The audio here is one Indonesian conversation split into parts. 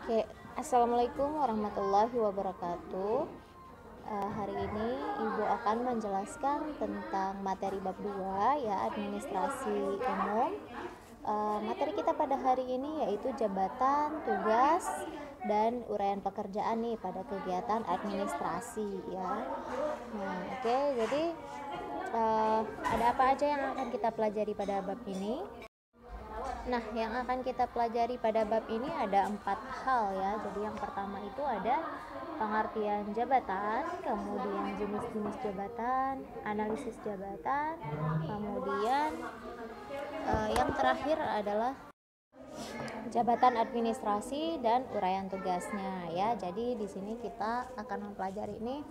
Oke, Assalamualaikum warahmatullahi wabarakatuh. Hari ini Ibu akan menjelaskan tentang materi bab 2 ya, administrasi umum. Materi kita pada hari ini yaitu jabatan, tugas, dan uraian pekerjaan nih pada kegiatan administrasi ya. Oke, jadi ada apa aja yang akan kita pelajari pada bab ini? Nah, yang akan kita pelajari pada bab ini ada 4 hal ya. Jadi yang pertama itu ada pengertian jabatan, kemudian jenis-jenis jabatan, analisis jabatan, kemudian yang terakhir adalah jabatan administrasi dan uraian tugasnya ya. Jadi di sini kita akan mempelajari ini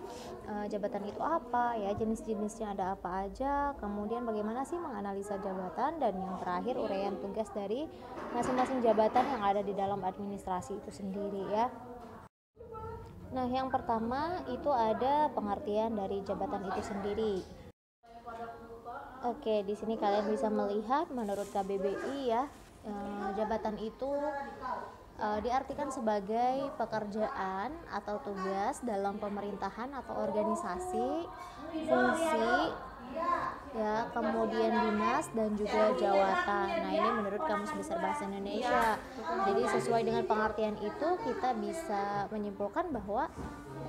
jabatan itu apa ya, jenis-jenisnya ada apa aja, kemudian bagaimana sih menganalisa jabatan, dan yang terakhir uraian tugas dari masing-masing jabatan yang ada di dalam administrasi itu sendiri ya. Nah, yang pertama itu ada pengertian dari jabatan itu sendiri. Oke, di sini kalian bisa melihat menurut KBBI ya, jabatan itu diartikan sebagai pekerjaan atau tugas dalam pemerintahan atau organisasi, fungsi ya, kemudian dinas dan juga jawatan. Nah, ini menurut Kamus Besar Bahasa Indonesia. Jadi sesuai dengan pengertian itu kita bisa menyimpulkan bahwa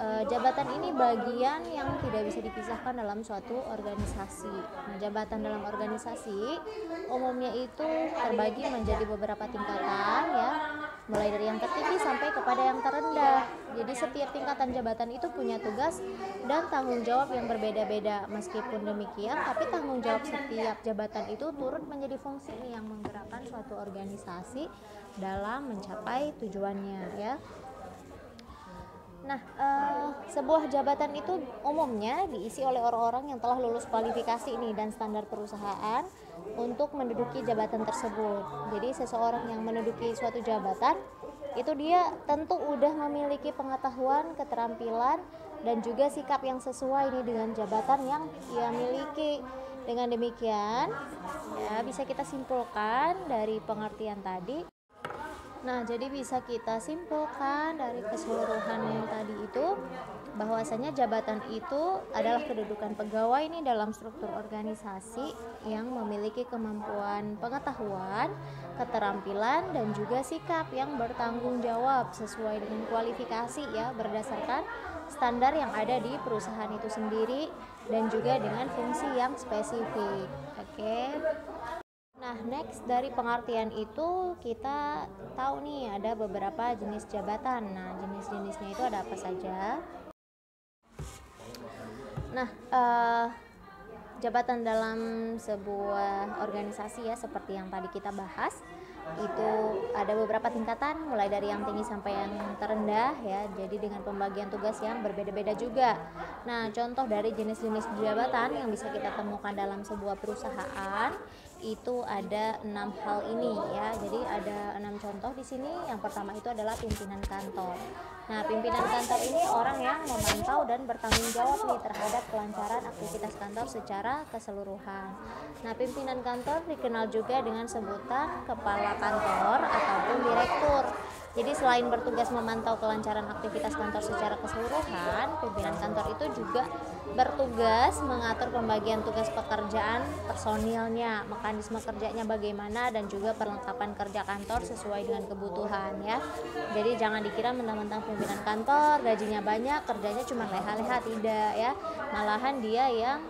jabatan ini bagian yang tidak bisa dipisahkan dalam suatu organisasi. Nah, jabatan dalam organisasi umumnya itu terbagi menjadi beberapa tingkatan ya, mulai dari yang tertinggi sampai kepada yang terendah. Jadi setiap tingkatan jabatan itu punya tugas dan tanggung jawab yang berbeda-beda. Meskipun demikian, tapi tanggung jawab setiap jabatan itu turut menjadi fungsi yang menggerakkan suatu organisasi dalam mencapai tujuannya ya. Nah, sebuah jabatan itu umumnya diisi oleh orang-orang yang telah lulus kualifikasi ini dan standar perusahaan untuk menduduki jabatan tersebut. Jadi seseorang yang menduduki suatu jabatan itu dia tentu udah memiliki pengetahuan, keterampilan, dan juga sikap yang sesuai nih dengan jabatan yang ia miliki. Dengan demikian, ya bisa kita simpulkan dari pengertian tadi. Nah, jadi bisa kita simpulkan dari keseluruhan yang tadi itu bahwasanya jabatan itu adalah kedudukan pegawai ini dalam struktur organisasi yang memiliki kemampuan pengetahuan, keterampilan, dan juga sikap yang bertanggung jawab sesuai dengan kualifikasi ya, berdasarkan standar yang ada di perusahaan itu sendiri dan juga dengan fungsi yang spesifik. Oke. Nah, next dari pengertian itu kita tahu nih ada beberapa jenis jabatan. Nah, jenis-jenisnya itu ada apa saja? Nah, jabatan dalam sebuah organisasi ya, seperti yang tadi kita bahas, itu ada beberapa tingkatan mulai dari yang tinggi sampai yang terendah ya. Jadi dengan pembagian tugas yang berbeda-beda juga. Nah, contoh dari jenis-jenis jabatan yang bisa kita temukan dalam sebuah perusahaan itu ada 6 hal ini ya. Jadi ada 6 contoh di sini. Yang pertama itu adalah pimpinan kantor. Nah, pimpinan kantor ini orang yang memantau dan bertanggung jawab nih terhadap kelancaran aktivitas kantor secara keseluruhan. Nah, pimpinan kantor dikenal juga dengan sebutan kepala kantor ataupun direktur. Jadi selain bertugas memantau kelancaran aktivitas kantor secara keseluruhan, pimpinan kantor itu juga bertugas mengatur pembagian tugas pekerjaan personilnya, mekanisme kerjanya bagaimana, dan juga perlengkapan kerja kantor sesuai dengan kebutuhan ya. Jadi jangan dikira mentang-mentang pimpinan kantor gajinya banyak, kerjanya cuma leha-leha, tidak ya. Malahan dia yang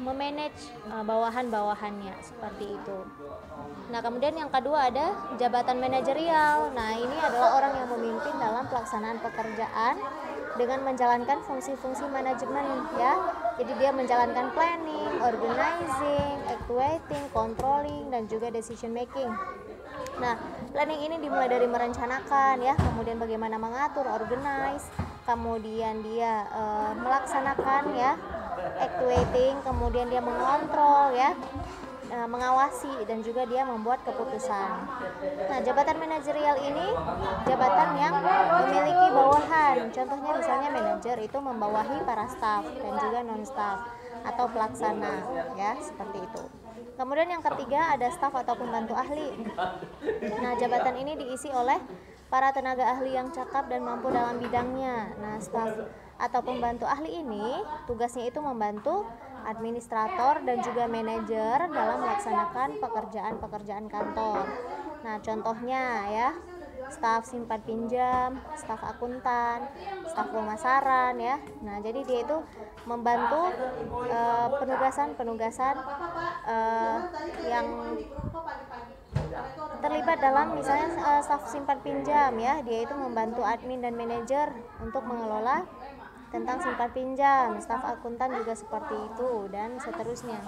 memanage bawahan-bawahannya seperti itu. Nah, kemudian yang kedua ada jabatan manajerial. Nah, ini adalah orang yang memimpin dalam pelaksanaan pekerjaan dengan menjalankan fungsi-fungsi manajemen ya. Jadi dia menjalankan planning, organizing, evaluating, controlling, dan juga decision making. Nah, planning ini dimulai dari merencanakan ya, kemudian bagaimana mengatur, organize, kemudian dia melaksanakan ya, evaluating, kemudian dia mengontrol ya, mengawasi, dan juga dia membuat keputusan. Nah, jabatan manajerial ini jabatan yang memiliki bawahan. Contohnya misalnya manajer itu membawahi para staf dan juga non-staf atau pelaksana ya, seperti itu. Kemudian yang ketiga ada staf atau pembantu ahli. Nah, jabatan ini diisi oleh para tenaga ahli yang cakap dan mampu dalam bidangnya. Nah, staf atau pembantu ahli ini tugasnya itu membantu administrator dan juga manajer dalam melaksanakan pekerjaan-pekerjaan kantor. Nah, contohnya ya, staf simpan pinjam, staf akuntan, staf pemasaran ya. Nah, jadi dia itu membantu penugasan-penugasan yang terlibat dalam misalnya staf simpan pinjam ya, dia itu membantu admin dan manajer untuk mengelola tentang simpan pinjam, staf akuntan juga seperti itu dan seterusnya.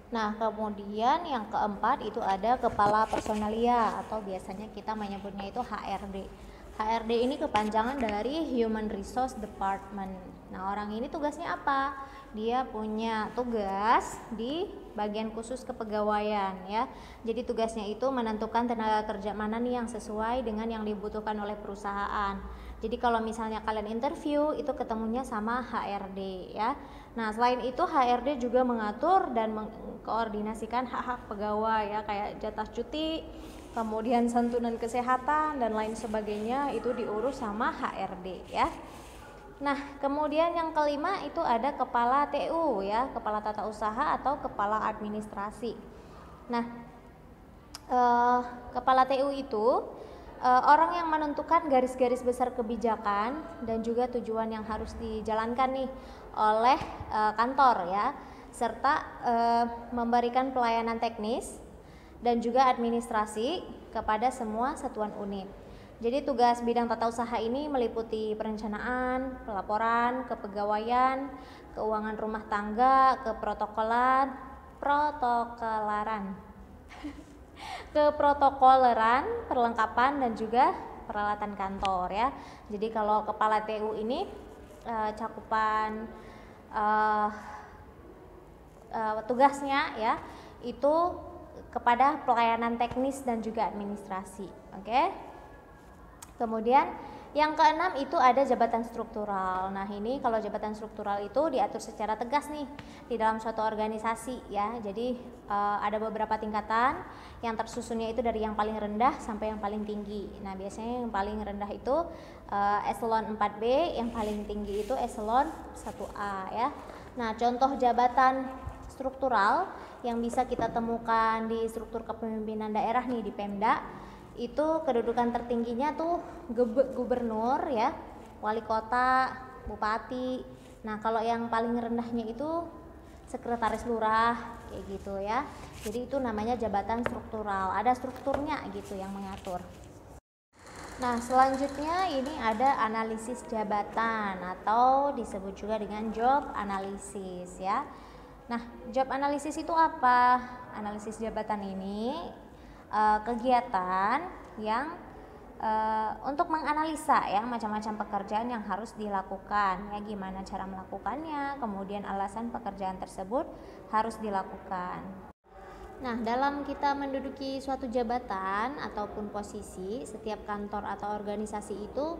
Nah, kemudian yang keempat itu ada kepala personalia atau biasanya kita menyebutnya itu HRD. HRD ini kepanjangan dari Human Resource Department. Nah, orang ini tugasnya apa? Dia punya tugas di bagian khusus kepegawaian ya. Jadi tugasnya itu menentukan tenaga kerja mana nih yang sesuai dengan yang dibutuhkan oleh perusahaan. Jadi kalau misalnya kalian interview itu ketemunya sama HRD ya. Nah, selain itu HRD juga mengatur dan mengkoordinasikan hak-hak pegawai ya, kayak jatah cuti, kemudian santunan kesehatan dan lain sebagainya itu diurus sama HRD ya. Nah, kemudian yang kelima itu ada kepala TU ya, kepala tata usaha atau kepala administrasi. Nah, kepala TU itu orang yang menentukan garis-garis besar kebijakan dan juga tujuan yang harus dijalankan nih oleh kantor ya, serta memberikan pelayanan teknis dan juga administrasi kepada semua satuan unit. Jadi tugas bidang tata usaha ini meliputi perencanaan, pelaporan, kepegawaian, keuangan rumah tangga, keprotokoleran, perlengkapan dan juga peralatan kantor ya. Jadi kalau kepala TU ini cakupan tugasnya ya itu kepada pelayanan teknis dan juga administrasi. Oke. Kemudian yang keenam itu ada jabatan struktural. Nah, ini kalau jabatan struktural itu diatur secara tegas nih di dalam suatu organisasi ya. Jadi ada beberapa tingkatan yang tersusunnya itu dari yang paling rendah sampai yang paling tinggi. Nah, biasanya yang paling rendah itu eselon 4B, yang paling tinggi itu eselon 1A ya. Nah, contoh jabatan struktural yang bisa kita temukan di struktur kepemimpinan daerah nih di Pemda, itu kedudukan tertingginya tuh gubernur ya, wali kota, bupati. Nah, kalau yang paling rendahnya itu sekretaris lurah kayak gitu ya. Jadi itu namanya jabatan struktural, ada strukturnya gitu yang mengatur. Nah, selanjutnya ini ada analisis jabatan atau disebut juga dengan job analisis ya. Nah, job analisis itu apa? Analisis jabatan ini kegiatan yang untuk menganalisa ya macam-macam pekerjaan yang harus dilakukan ya, gimana cara melakukannya, kemudian alasan pekerjaan tersebut harus dilakukan. Nah, dalam kita menduduki suatu jabatan ataupun posisi, setiap kantor atau organisasi itu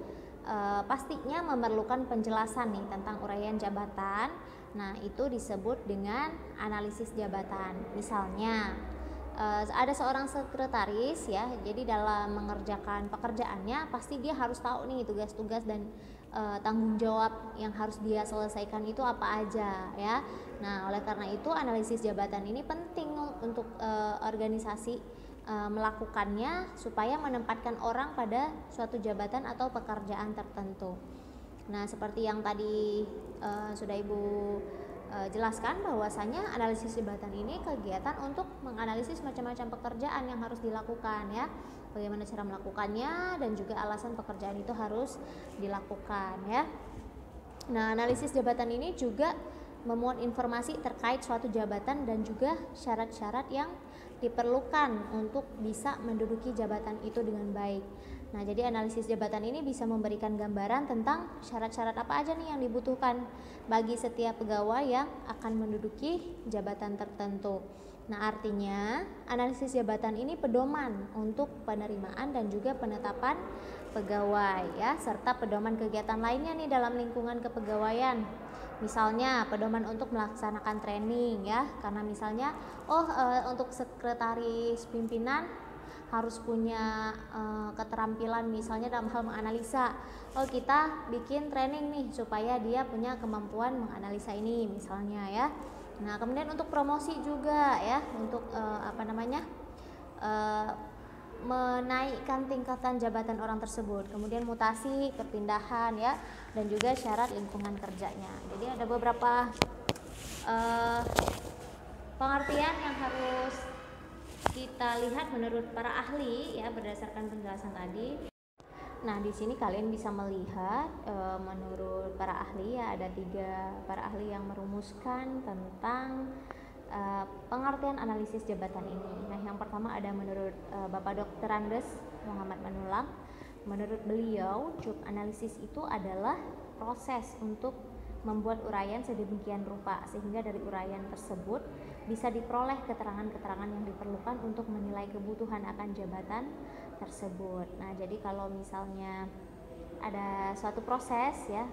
pastinya memerlukan penjelasan nih tentang uraian jabatan. Nah, itu disebut dengan analisis jabatan. Misalnya ada seorang sekretaris ya, jadi dalam mengerjakan pekerjaannya pasti dia harus tahu nih tugas-tugas dan tanggung jawab yang harus dia selesaikan itu apa aja ya. Nah, oleh karena itu analisis jabatan ini penting untuk organisasi melakukannya supaya menempatkan orang pada suatu jabatan atau pekerjaan tertentu. Nah, seperti yang tadi sudah Ibu jelaskan, bahwasanya analisis jabatan ini kegiatan untuk menganalisis macam-macam pekerjaan yang harus dilakukan ya, bagaimana cara melakukannya dan juga alasan pekerjaan itu harus dilakukan ya. Nah, analisis jabatan ini juga memuat informasi terkait suatu jabatan dan juga syarat-syarat yang diperlukan untuk bisa menduduki jabatan itu dengan baik. Nah, jadi analisis jabatan ini bisa memberikan gambaran tentang syarat-syarat apa aja nih yang dibutuhkan bagi setiap pegawai yang akan menduduki jabatan tertentu. Nah, artinya analisis jabatan ini pedoman untuk penerimaan dan juga penetapan pegawai ya, serta pedoman kegiatan lainnya nih dalam lingkungan kepegawaian. Misalnya pedoman untuk melaksanakan training ya, karena misalnya untuk sekretaris pimpinan harus punya keterampilan misalnya dalam hal menganalisa. Kita bikin training nih supaya dia punya kemampuan menganalisa ini misalnya ya. Nah, kemudian untuk promosi juga ya, untuk menaikkan tingkatan jabatan orang tersebut, kemudian mutasi, perpindahan ya, dan juga syarat lingkungan kerjanya. Jadi ada beberapa pengertian yang harus kita lihat menurut para ahli ya, berdasarkan penjelasan tadi. Nah, di sini kalian bisa melihat menurut para ahli ya, ada 3 para ahli yang merumuskan tentang pengertian analisis jabatan ini. Nah, yang pertama ada menurut Bapak Dr. Andes Muhammad Manulang. Menurut beliau, job analisis itu adalah proses untuk membuat uraian sedemikian rupa sehingga dari uraian tersebut bisa diperoleh keterangan-keterangan yang diperlukan untuk menilai kebutuhan akan jabatan tersebut. Nah, jadi kalau misalnya ada suatu proses ya,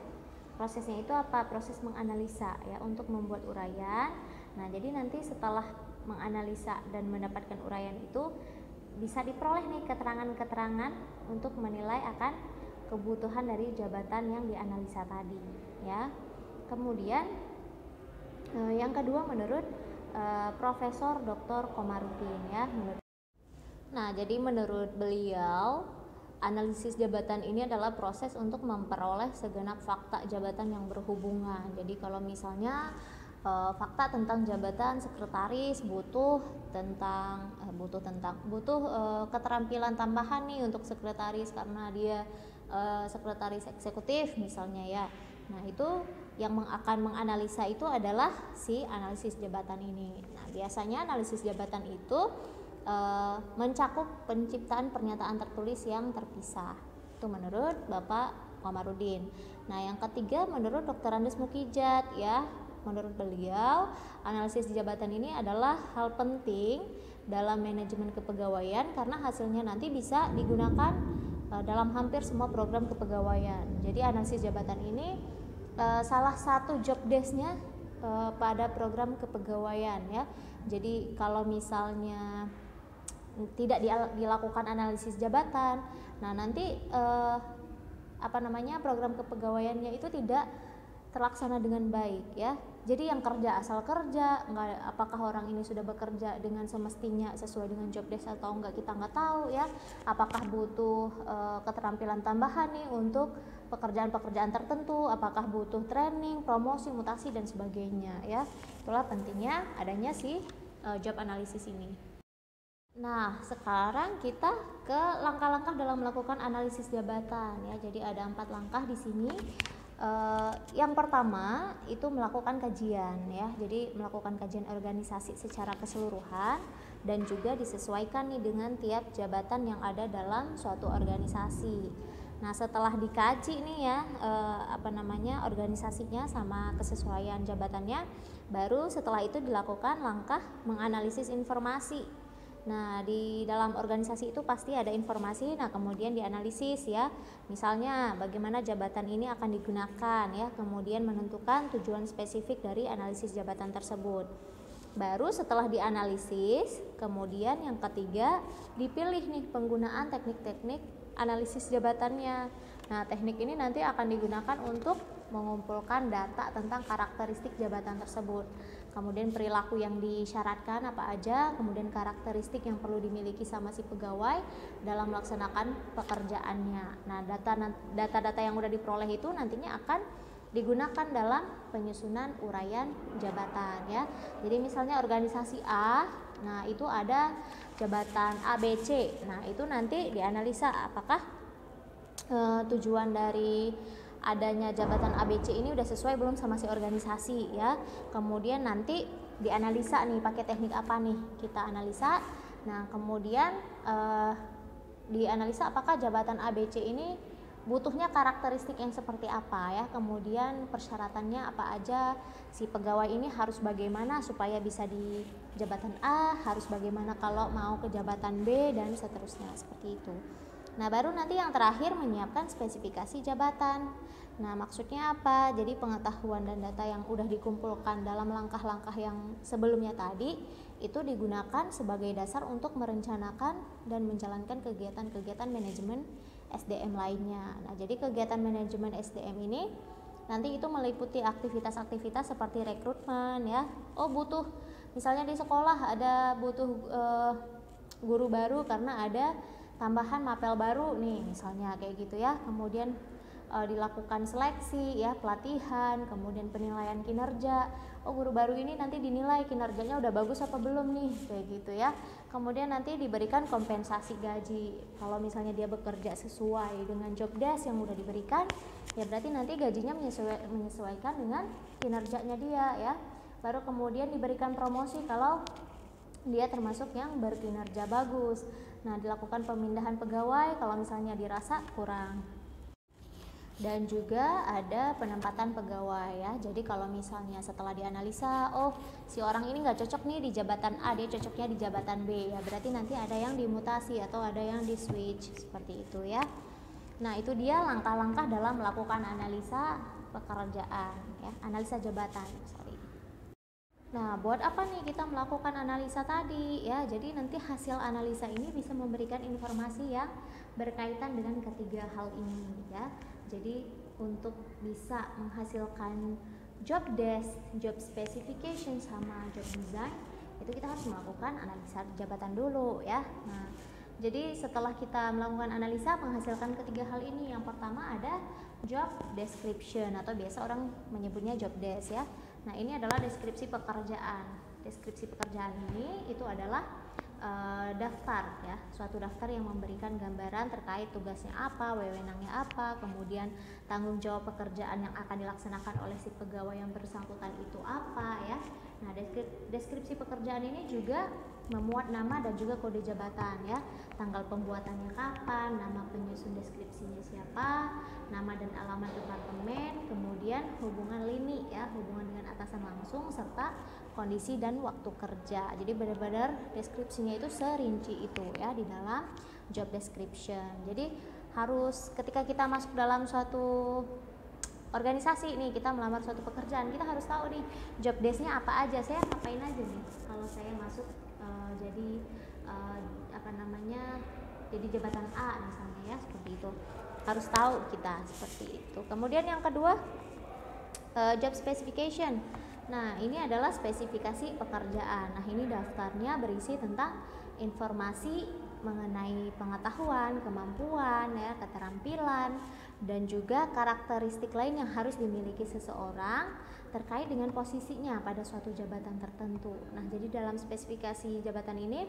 prosesnya itu apa? Proses menganalisa ya, untuk membuat uraian. Nah, jadi nanti setelah menganalisa dan mendapatkan uraian itu bisa diperoleh nih keterangan-keterangan untuk menilai akan kebutuhan dari jabatan yang dianalisa tadi ya. Kemudian yang kedua menurut Profesor Dr. Komarudin ya. Nah, jadi menurut beliau analisis jabatan ini adalah proses untuk memperoleh segenap fakta jabatan yang berhubungan. Jadi kalau misalnya fakta tentang jabatan sekretaris butuh keterampilan tambahan nih untuk sekretaris karena dia sekretaris eksekutif misalnya ya. Nah, itu yang akan menganalisa itu adalah si analisis jabatan ini. Nah, biasanya analisis jabatan itu mencakup penciptaan pernyataan tertulis yang terpisah. Itu menurut Bapak Komarudin. Nah, yang ketiga menurut Dr. Andes Mukijat ya. Menurut beliau, analisis jabatan ini adalah hal penting dalam manajemen kepegawaian karena hasilnya nanti bisa digunakan dalam hampir semua program kepegawaian. Jadi analisis jabatan ini salah satu job desk-nya pada program kepegawaian ya. Jadi kalau misalnya tidak dilakukan analisis jabatan, nah nanti program kepegawaiannya itu tidak terlaksana dengan baik ya. Jadi yang kerja asal kerja, apakah orang ini sudah bekerja dengan semestinya sesuai dengan job desk atau enggak, kita nggak tahu ya. Apakah butuh keterampilan tambahan nih untuk pekerjaan-pekerjaan tertentu, apakah butuh training, promosi, mutasi dan sebagainya ya. Itulah pentingnya adanya si job analisis ini. Nah, sekarang kita ke langkah-langkah dalam melakukan analisis jabatan ya. Jadi ada 4 langkah di sini. Yang pertama itu melakukan kajian ya. Jadi melakukan kajian organisasi secara keseluruhan dan juga disesuaikan nih dengan tiap jabatan yang ada dalam suatu organisasi. Nah, setelah dikaji nih ya organisasinya sama kesesuaian jabatannya, baru setelah itu dilakukan langkah menganalisis informasi. Nah, di dalam organisasi itu pasti ada informasi, nah kemudian dianalisis ya. Misalnya bagaimana jabatan ini akan digunakan ya, kemudian menentukan tujuan spesifik dari analisis jabatan tersebut. Baru setelah dianalisis, kemudian yang ketiga dipilih nih penggunaan teknik-teknik analisis jabatannya. Nah, teknik ini nanti akan digunakan untuk mengumpulkan data tentang karakteristik jabatan tersebut. Kemudian perilaku yang disyaratkan apa aja, kemudian karakteristik yang perlu dimiliki sama si pegawai dalam melaksanakan pekerjaannya. Nah, data-data yang udah diperoleh itu nantinya akan digunakan dalam penyusunan uraian jabatan ya. Jadi misalnya organisasi A, nah itu ada jabatan ABC. Nah, itu nanti dianalisa apakah tujuan dari adanya jabatan ABC ini udah sesuai belum sama si organisasi ya. Kemudian nanti dianalisa nih pakai teknik apa nih, kita analisa. Nah, kemudian dianalisa apakah jabatan ABC ini butuhnya karakteristik yang seperti apa ya. Kemudian persyaratannya apa aja, si pegawai ini harus bagaimana supaya bisa di jabatan A, harus bagaimana kalau mau ke jabatan B dan seterusnya seperti itu. Nah, baru nanti yang terakhir menyiapkan spesifikasi jabatan. Nah, maksudnya apa? Jadi pengetahuan dan data yang udah dikumpulkan dalam langkah-langkah yang sebelumnya tadi itu digunakan sebagai dasar untuk merencanakan dan menjalankan kegiatan-kegiatan manajemen SDM lainnya. Nah, jadi kegiatan manajemen SDM ini nanti itu meliputi aktivitas-aktivitas seperti rekrutmen ya. Oh, butuh misalnya di sekolah ada butuh guru baru karena ada tambahan mapel baru nih, misalnya kayak gitu ya. Kemudian dilakukan seleksi ya, pelatihan, kemudian penilaian kinerja. Oh, guru baru ini nanti dinilai kinerjanya udah bagus apa belum nih, kayak gitu ya. Kemudian nanti diberikan kompensasi gaji. Kalau misalnya dia bekerja sesuai dengan job desk yang udah diberikan, ya berarti nanti gajinya menyesuaikan dengan kinerjanya dia ya. Baru kemudian diberikan promosi kalau dia termasuk yang berkinerja bagus. Nah, dilakukan pemindahan pegawai kalau misalnya dirasa kurang. Dan juga ada penempatan pegawai ya. Jadi kalau misalnya setelah dianalisa, oh si orang ini nggak cocok nih di jabatan A, dia cocoknya di jabatan B, ya berarti nanti ada yang dimutasi atau ada yang di switch seperti itu ya. Nah, itu dia langkah-langkah dalam melakukan analisa pekerjaan ya, analisa jabatan. Nah, buat apa nih kita melakukan analisa tadi ya? Jadi nanti hasil analisa ini bisa memberikan informasi yang berkaitan dengan ketiga hal ini ya. Jadi untuk bisa menghasilkan job desk, job specification sama job design, itu kita harus melakukan analisa jabatan dulu ya. Nah, jadi setelah kita melakukan analisa menghasilkan ketiga hal ini, yang pertama ada job description atau biasa orang menyebutnya job desk ya. Nah, ini adalah deskripsi pekerjaan. Deskripsi pekerjaan ini itu adalah daftar ya, suatu daftar yang memberikan gambaran terkait tugasnya apa, wewenangnya apa, kemudian tanggung jawab pekerjaan yang akan dilaksanakan oleh si pegawai yang bersangkutan itu apa ya. Nah, deskripsi pekerjaan ini juga memuat nama dan juga kode jabatan ya, tanggal pembuatannya kapan, nama penyusun deskripsinya siapa, nama dan alamat departemen, kemudian hubungan lini ya, hubungan dengan atasan langsung, serta kondisi dan waktu kerja. Jadi benar-benar deskripsinya itu serinci itu ya di dalam job description. Jadi harus ketika kita masuk dalam suatu organisasi nih, kita melamar suatu pekerjaan, kita harus tahu nih job desk-nya apa aja, saya ngapain aja nih kalau saya masuk jadi jadi jabatan A misalnya ya, seperti itu harus tahu kita seperti itu. Kemudian yang kedua job specification. Nah, ini adalah spesifikasi pekerjaan. Nah, ini daftarnya berisi tentang informasi mengenai pengetahuan, kemampuan, ya, keterampilan, dan juga karakteristik lain yang harus dimiliki seseorang terkait dengan posisinya pada suatu jabatan tertentu. Nah, jadi dalam spesifikasi jabatan ini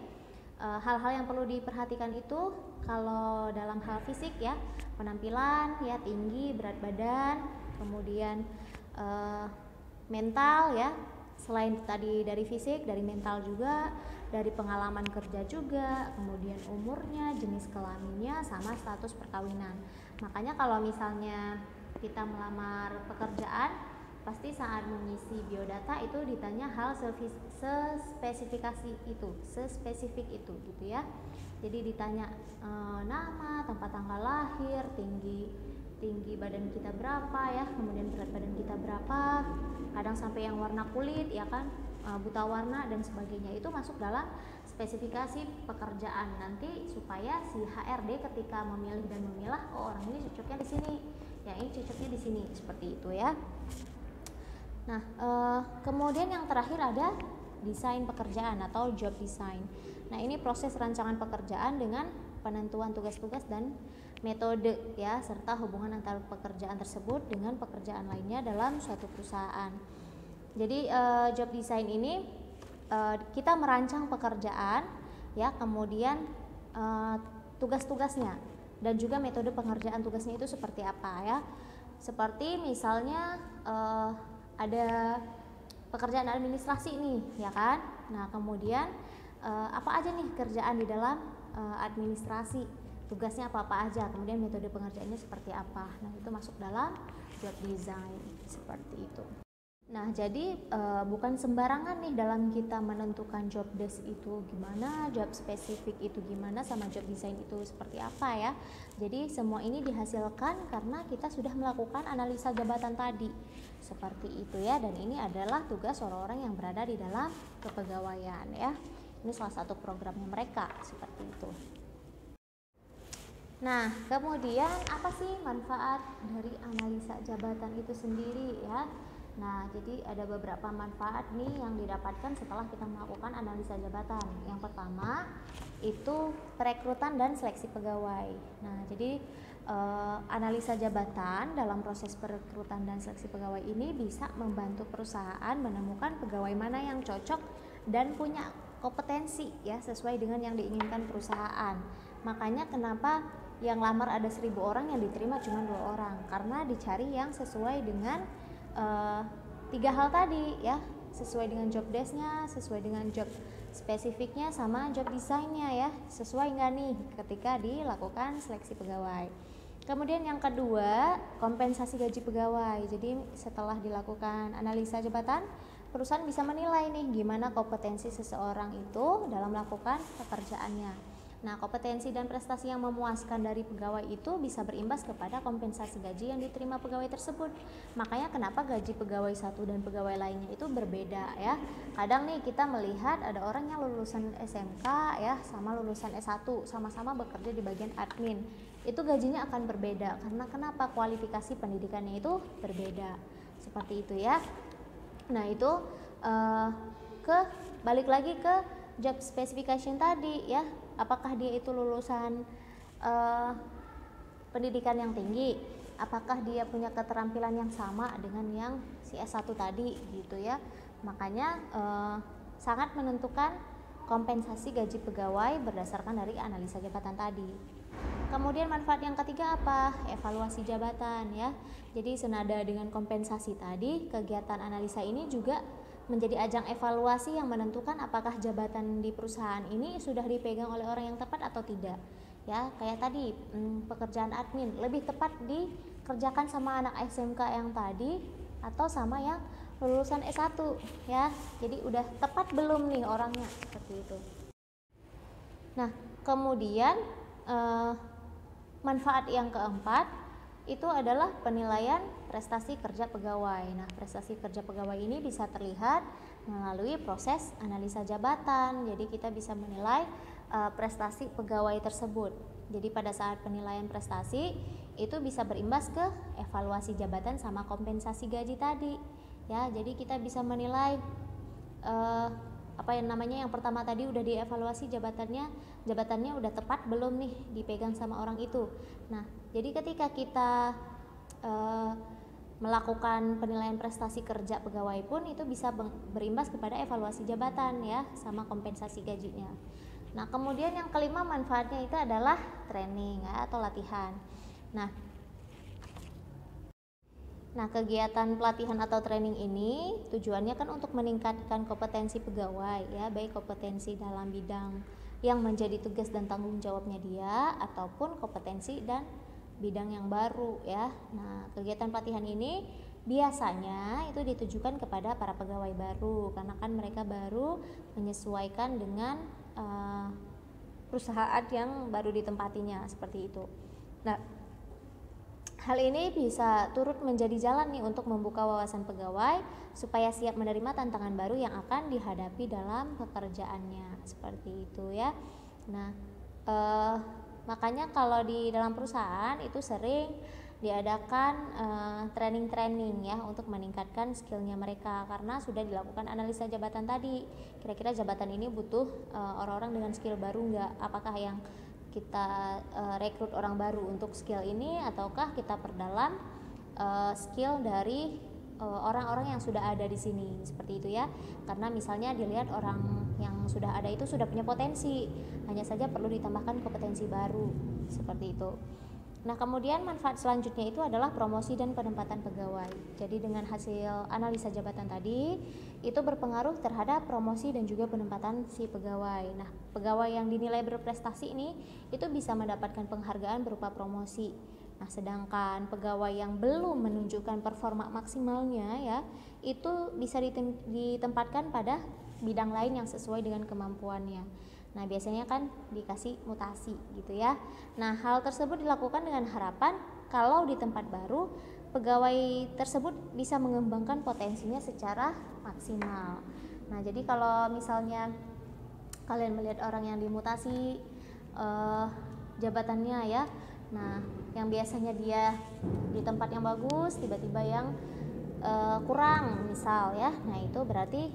hal-hal yang perlu diperhatikan itu kalau dalam hal fisik ya, penampilan, ya, tinggi, berat badan, kemudian mental ya, selain tadi dari fisik, dari mental juga, dari pengalaman kerja juga, kemudian umurnya, jenis kelaminnya, sama status perkawinan. Makanya kalau misalnya kita melamar pekerjaan, pasti saat mengisi biodata itu ditanya hal sespesifik itu gitu ya. Jadi ditanya nama, tempat tanggal lahir, tinggi badan kita berapa ya, kemudian berat badan kita berapa, kadang sampai yang warna kulit ya kan, buta warna dan sebagainya, itu masuk dalam spesifikasi pekerjaan nanti supaya si HRD ketika memilih dan memilah, oh orang ini cocoknya di sini, yang ini cocoknya di sini, seperti itu ya. Nah, kemudian yang terakhir ada desain pekerjaan atau job design. Nah, ini proses rancangan pekerjaan dengan penentuan tugas-tugas dan metode ya, serta hubungan antara pekerjaan tersebut dengan pekerjaan lainnya dalam suatu perusahaan. Jadi job design ini kita merancang pekerjaan ya, kemudian tugas-tugasnya dan juga metode pengerjaan tugasnya itu seperti apa ya. Seperti misalnya ada pekerjaan administrasi nih ya kan. Nah, kemudian apa aja nih kerjaan di dalam administrasi, tugasnya apa-apa aja, kemudian metode pengerjaannya seperti apa. Nah, itu masuk dalam job design seperti itu. Nah, jadi bukan sembarangan nih dalam kita menentukan job desk itu gimana, job spesifik itu gimana, sama job design itu seperti apa ya. Jadi semua ini dihasilkan karena kita sudah melakukan analisa jabatan tadi. Seperti itu ya, dan ini adalah tugas orang-orang yang berada di dalam kepegawaian ya. Ini salah satu programnya mereka, seperti itu. Nah, kemudian apa sih manfaat dari analisa jabatan itu sendiri ya? Nah, jadi ada beberapa manfaat nih yang didapatkan setelah kita melakukan analisa jabatan. Yang pertama itu perekrutan dan seleksi pegawai. Nah, jadi analisa jabatan dalam proses perekrutan dan seleksi pegawai ini bisa membantu perusahaan menemukan pegawai mana yang cocok dan punya kompetensi ya sesuai dengan yang diinginkan perusahaan. Makanya kenapa yang lamar ada 1.000 orang, yang diterima cuma 2 orang, karena dicari yang sesuai dengan 3 hal tadi ya, sesuai dengan job desk-nya, sesuai dengan job spesifiknya, sama job desainnya ya, sesuai nggak nih ketika dilakukan seleksi pegawai. Kemudian yang kedua, kompensasi gaji pegawai. Jadi setelah dilakukan analisa jabatan, perusahaan bisa menilai nih gimana kompetensi seseorang itu dalam melakukan pekerjaannya. Nah, kompetensi dan prestasi yang memuaskan dari pegawai itu bisa berimbas kepada kompensasi gaji yang diterima pegawai tersebut. Makanya kenapa gaji pegawai satu dan pegawai lainnya itu berbeda ya. Kadang nih kita melihat ada orang yang lulusan SMK ya sama lulusan S1 sama-sama bekerja di bagian admin. Itu gajinya akan berbeda karena kenapa? Kualifikasi pendidikannya itu berbeda. Seperti itu ya. Nah, itu balik lagi ke job specification tadi ya. Apakah dia itu lulusan pendidikan yang tinggi, apakah dia punya keterampilan yang sama dengan yang si S1 tadi gitu ya. Makanya sangat menentukan kompensasi gaji pegawai berdasarkan dari analisa jabatan tadi. Kemudian manfaat yang ketiga apa? Evaluasi jabatan ya. Jadi senada dengan kompensasi tadi, kegiatan analisa ini juga menjadi ajang evaluasi yang menentukan apakah jabatan di perusahaan ini sudah dipegang oleh orang yang tepat atau tidak. Ya, kayak tadi pekerjaan admin lebih tepat dikerjakan sama anak SMK yang tadi atau sama yang lulusan S1 ya. Jadi udah tepat belum nih orangnya, seperti itu. Nah, kemudian manfaat yang keempat itu adalah penilaian prestasi kerja pegawai. Nah, prestasi kerja pegawai ini bisa terlihat melalui proses analisa jabatan. Jadi kita bisa menilai prestasi pegawai tersebut. Jadi pada saat penilaian prestasi itu bisa berimbas ke evaluasi jabatan sama kompensasi gaji tadi. Ya, jadi kita bisa menilai yang pertama tadi udah dievaluasi jabatannya udah tepat belum nih dipegang sama orang itu. Nah, jadi ketika kita melakukan penilaian prestasi kerja pegawai pun itu bisa berimbas kepada evaluasi jabatan ya sama kompensasi gajinya. Nah, kemudian yang kelima manfaatnya itu adalah training ya, atau latihan. Nah, kegiatan pelatihan atau training ini tujuannya kan untuk meningkatkan kompetensi pegawai ya, baik kompetensi dalam bidang yang menjadi tugas dan tanggung jawabnya dia ataupun kompetensi dan bidang yang baru ya. Nah, kegiatan pelatihan ini biasanya itu ditujukan kepada para pegawai baru karena kan mereka baru menyesuaikan dengan perusahaan yang baru ditempatinya, seperti itu. Nah, hal ini bisa turut menjadi jalan nih untuk membuka wawasan pegawai supaya siap menerima tantangan baru yang akan dihadapi dalam pekerjaannya, seperti itu ya. Nah, makanya kalau di dalam perusahaan itu sering diadakan training-training ya untuk meningkatkan skillnya mereka karena sudah dilakukan analisa jabatan tadi. Kira-kira jabatan ini butuh orang-orang dengan skill baru nggak? Apakah yang kita rekrut orang baru untuk skill ini ataukah kita perdalam skill dari orang-orang yang sudah ada di sini, seperti itu ya. Karena misalnya dilihat orang yang sudah ada itu sudah punya potensi, hanya saja perlu ditambahkan kompetensi baru, seperti itu. Nah, kemudian manfaat selanjutnya itu adalah promosi dan penempatan pegawai. Jadi dengan hasil analisa jabatan tadi itu berpengaruh terhadap promosi dan juga penempatan si pegawai. Nah, pegawai yang dinilai berprestasi ini itu bisa mendapatkan penghargaan berupa promosi. Nah, Nah, sedangkan pegawai yang belum menunjukkan performa maksimalnya ya, itu bisa ditempatkan pada bidang lain yang sesuai dengan kemampuannya. Nah, biasanya kan dikasih mutasi gitu ya. Nah, hal tersebut dilakukan dengan harapan kalau di tempat baru pegawai tersebut bisa mengembangkan potensinya secara maksimal. Nah, jadi kalau misalnya kalian melihat orang yang dimutasi jabatannya ya, nah yang biasanya dia di tempat yang bagus tiba-tiba yang kurang misal ya, nah itu berarti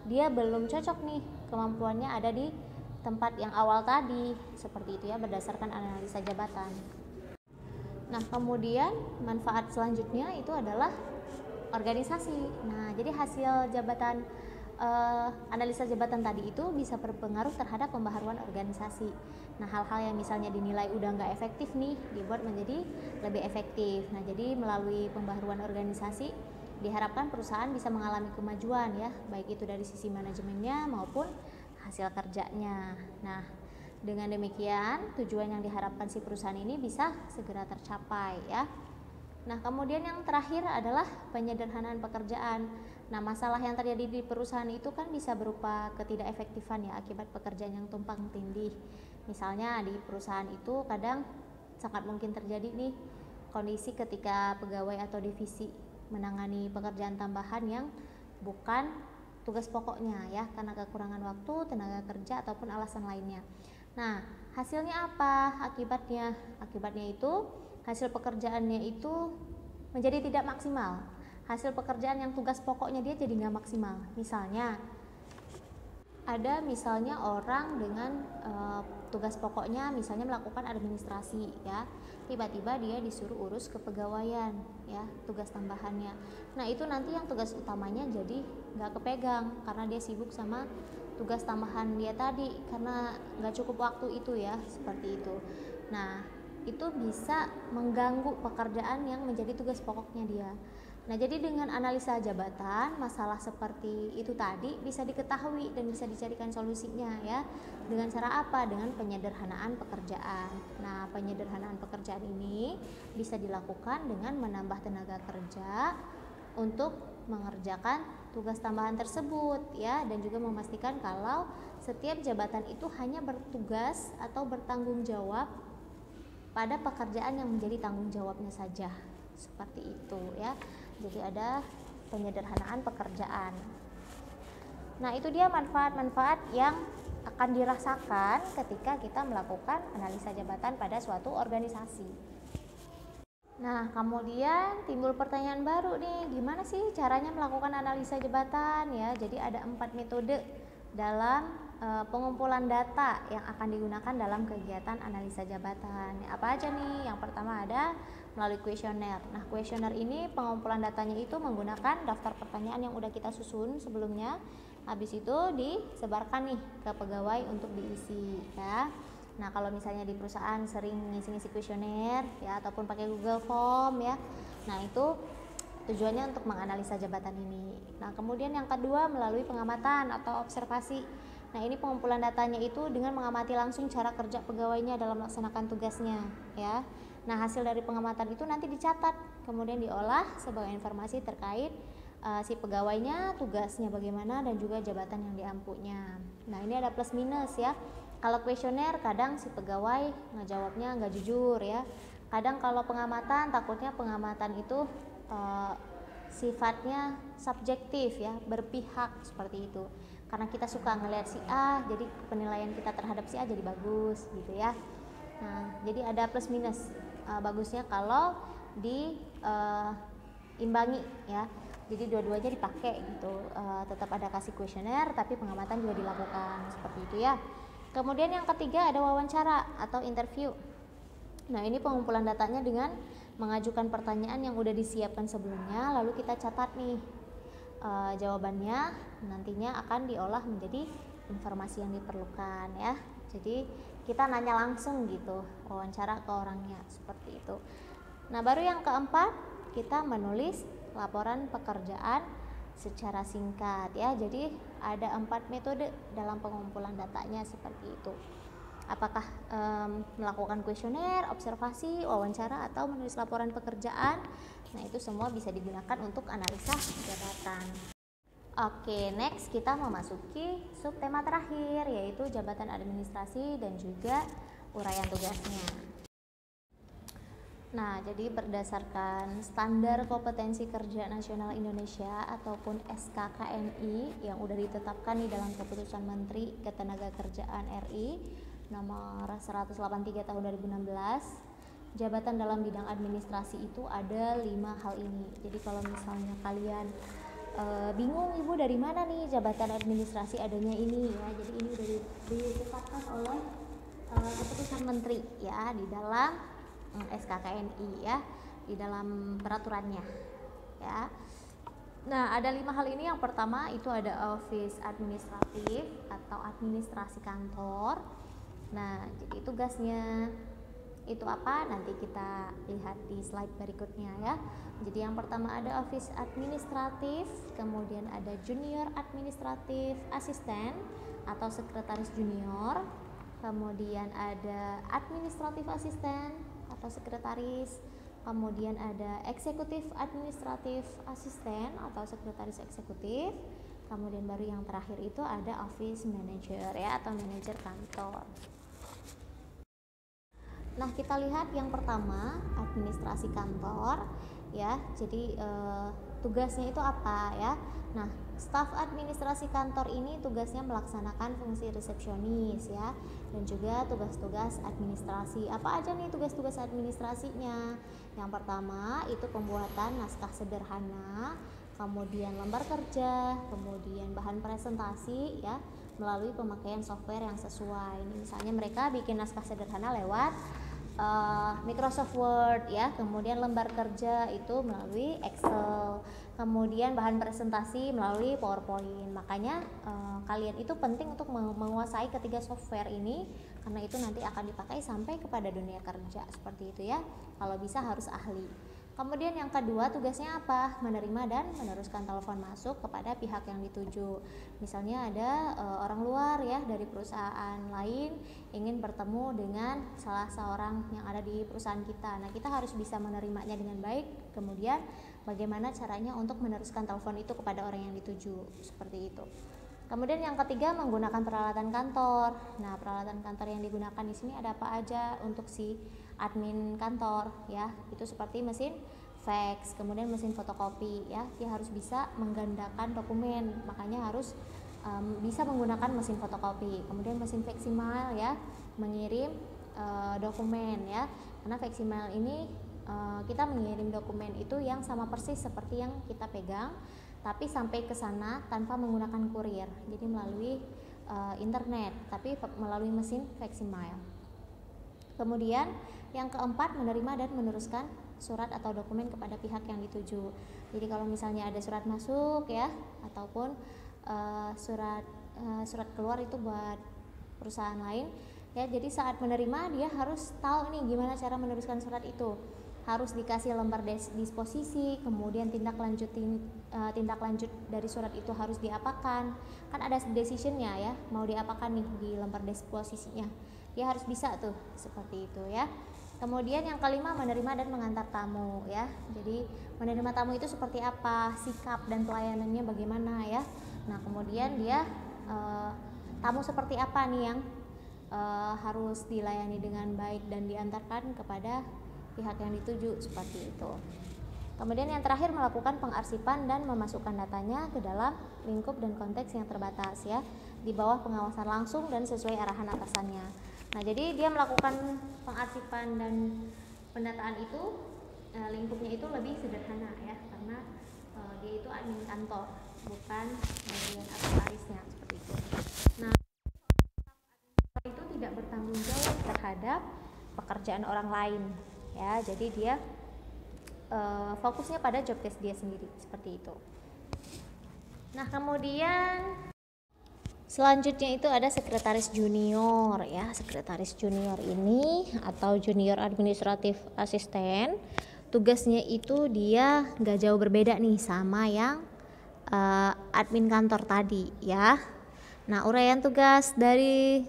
dia belum cocok nih, kemampuannya ada di tempat yang awal tadi, seperti itu ya, berdasarkan analisa jabatan. Nah, kemudian manfaat selanjutnya itu adalah organisasi. Nah, jadi hasil jabatan analisa jabatan tadi itu bisa berpengaruh terhadap pembaharuan organisasi. Nah, hal-hal yang misalnya dinilai udah nggak efektif nih dibuat menjadi lebih efektif. Nah, jadi melalui pembaharuan organisasi diharapkan perusahaan bisa mengalami kemajuan ya, baik itu dari sisi manajemennya maupun hasil kerjanya. Nah, dengan demikian tujuan yang diharapkan si perusahaan ini bisa segera tercapai ya. Nah, kemudian yang terakhir adalah penyederhanaan pekerjaan. Nah, masalah yang terjadi di perusahaan itu kan bisa berupa ketidakefektifan ya akibat pekerjaan yang tumpang tindih. Misalnya di perusahaan itu kadang sangat mungkin terjadi nih kondisi ketika pegawai atau divisi menangani pekerjaan tambahan yang bukan tugas pokoknya ya, karena kekurangan waktu, tenaga kerja ataupun alasan lainnya. Nah, hasilnya apa? Akibatnya itu hasil pekerjaannya itu menjadi tidak maksimal. Hasil pekerjaan yang tugas pokoknya dia jadi nggak maksimal. Misalnya ada orang dengan tugas pokoknya misalnya melakukan administrasi ya, tiba-tiba dia disuruh urus kepegawaian ya, tugas tambahannya. Nah, itu nanti yang tugas utamanya jadi nggak kepegang karena dia sibuk sama tugas tambahan dia tadi, karena nggak cukup waktu itu ya, seperti itu. Nah, itu bisa mengganggu pekerjaan yang menjadi tugas pokoknya dia. Nah, jadi dengan analisa jabatan, masalah seperti itu tadi bisa diketahui dan bisa dicarikan solusinya ya. Dengan cara apa? Dengan penyederhanaan pekerjaan. Nah, penyederhanaan pekerjaan ini bisa dilakukan dengan menambah tenaga kerja untuk mengerjakan tugas tambahan tersebut ya, dan juga memastikan kalau setiap jabatan itu hanya bertugas atau bertanggung jawab pada pekerjaan yang menjadi tanggung jawabnya saja, seperti itu ya. Jadi ada penyederhanaan pekerjaan. Nah, itu dia manfaat-manfaat yang akan dirasakan ketika kita melakukan analisa jabatan pada suatu organisasi. Nah, kemudian timbul pertanyaan baru nih, gimana sih caranya melakukan analisa jabatan ya? Jadi ada 4 metode dalam pengumpulan data yang akan digunakan dalam kegiatan analisa jabatan. Apa aja nih? Yang pertama ada melalui kuesioner. Nah, kuesioner ini pengumpulan datanya itu menggunakan daftar pertanyaan yang udah kita susun sebelumnya. Habis itu disebarkan nih ke pegawai untuk diisi ya. Nah, kalau misalnya di perusahaan sering ngisi-ngisi kuesioner ya ataupun pakai Google Form ya. Nah, itu tujuannya untuk menganalisa jabatan ini. Nah, kemudian yang kedua melalui pengamatan atau observasi. Nah, ini pengumpulan datanya itu dengan mengamati langsung cara kerja pegawainya dalam melaksanakan tugasnya ya. Nah, hasil dari pengamatan itu nanti dicatat, kemudian diolah sebagai informasi terkait si pegawainya, tugasnya bagaimana, dan juga jabatan yang diampunya. Nah, ini ada plus minus ya. Kalau kuesioner kadang si pegawai ngejawabnya nggak jujur ya. Kadang kalau pengamatan takutnya pengamatan itu sifatnya subjektif ya, berpihak seperti itu. Karena kita suka ngelihat si A, jadi penilaian kita terhadap si A jadi bagus gitu ya. Nah, jadi ada plus minus. Bagusnya kalau diimbangi ya. Jadi dua-duanya dipakai gitu. Tetap ada kasih kuesioner tapi pengamatan juga dilakukan seperti itu ya. Kemudian yang ketiga ada wawancara atau interview. Nah, ini pengumpulan datanya dengan mengajukan pertanyaan yang udah disiapkan sebelumnya, lalu kita catat nih jawabannya, nantinya akan diolah menjadi informasi yang diperlukan ya. Jadi kita nanya langsung gitu, wawancara ke orangnya seperti itu. Nah, baru yang keempat kita menulis laporan pekerjaan secara singkat ya. Jadi ada 4 metode dalam pengumpulan datanya seperti itu. apakah melakukan kuesioner, observasi, wawancara, atau menulis laporan pekerjaan. Nah, itu semua bisa digunakan untuk analisa jabatan. Oke, next kita memasuki subtema terakhir, yaitu jabatan administrasi dan juga uraian tugasnya. Nah, jadi berdasarkan Standar Kompetensi Kerja Nasional Indonesia ataupun SKKNI yang udah ditetapkan di dalam Keputusan Menteri Ketenagakerjaan RI nomor 183 tahun 2016, jabatan dalam bidang administrasi itu ada 5 hal ini. Jadi kalau misalnya kalian bingung, ibu dari mana nih jabatan administrasi adanya ini ya, jadi ini udah ditetapkan oleh keputusan menteri ya di dalam SKKNI ya, di dalam peraturannya ya. Nah, ada 5 hal ini. Yang pertama itu ada office administratif atau administrasi kantor. Nah, jadi tugasnya itu apa? Nanti kita lihat di slide berikutnya ya. Jadi yang pertama ada office administratif, kemudian ada junior administratif asisten atau sekretaris junior, kemudian ada administratif asisten atau sekretaris, kemudian ada eksekutif administratif asisten atau sekretaris eksekutif, kemudian baru yang terakhir itu ada office manager ya atau manajer kantor. Nah, kita lihat yang pertama administrasi kantor ya. Jadi tugasnya itu apa ya? Nah, staf administrasi kantor ini tugasnya melaksanakan fungsi resepsionis ya, dan juga tugas-tugas administrasi. Apa aja nih tugas-tugas administrasinya? Yang pertama itu pembuatan naskah sederhana, kemudian lembar kerja, kemudian bahan presentasi ya, melalui pemakaian software yang sesuai. Ini misalnya mereka bikin naskah sederhana lewat Microsoft Word ya, kemudian lembar kerja itu melalui Excel, kemudian bahan presentasi melalui PowerPoint. Makanya kalian itu penting untuk menguasai ketiga software ini, karena itu nanti akan dipakai sampai kepada dunia kerja seperti itu ya. Kalau bisa harus ahli. Kemudian yang kedua tugasnya apa? Menerima dan meneruskan telepon masuk kepada pihak yang dituju. Misalnya ada orang luar ya dari perusahaan lain ingin bertemu dengan salah seorang yang ada di perusahaan kita. Nah, kita harus bisa menerimanya dengan baik. Kemudian bagaimana caranya untuk meneruskan telepon itu kepada orang yang dituju, seperti itu. Kemudian yang ketiga menggunakan peralatan kantor. Nah, peralatan kantor yang digunakan di sini ada apa aja untuk si admin kantor ya? Itu seperti mesin fax, kemudian mesin fotokopi ya. Dia harus bisa menggandakan dokumen, makanya harus bisa menggunakan mesin fotokopi. Kemudian mesin facsimiles ya, mengirim dokumen ya. Karena facsimiles ini kita mengirim dokumen itu yang sama persis seperti yang kita pegang, tapi sampai ke sana tanpa menggunakan kurir. Jadi melalui internet, tapi melalui mesin facsimiles. Kemudian yang keempat menerima dan meneruskan surat atau dokumen kepada pihak yang dituju. Jadi kalau misalnya ada surat masuk ya, ataupun surat keluar itu buat perusahaan lain ya. Jadi saat menerima dia harus tahu nih gimana cara meneruskan surat itu. Harus dikasih lembar disposisi, kemudian tindak lanjut dari surat itu harus diapakan. Kan ada decisionnya ya, mau diapakan nih di lembar disposisinya. Dia harus bisa tuh seperti itu ya. Kemudian yang kelima menerima dan mengantar tamu ya. Jadi menerima tamu itu seperti apa, sikap dan pelayanannya bagaimana ya. Nah, kemudian dia tamu seperti apa nih yang harus dilayani dengan baik dan diantarkan kepada pihak yang dituju, seperti itu. Kemudian yang terakhir melakukan pengarsipan dan memasukkan datanya ke dalam lingkup dan konteks yang terbatas ya, di bawah pengawasan langsung dan sesuai arahan atasannya. Nah, jadi dia melakukan pengarsipan dan pendataan itu lingkupnya itu lebih sederhana ya, karena dia itu admin kantor, bukan bagian asesarisnya seperti itu. Nah, itu tidak bertanggung jawab terhadap pekerjaan orang lain ya, jadi dia fokusnya pada job desk dia sendiri seperti itu. Nah, kemudian selanjutnya itu ada sekretaris junior ya. Sekretaris junior ini atau junior administratif asisten, tugasnya itu dia nggak jauh berbeda nih sama yang admin kantor tadi ya. Nah, uraian tugas dari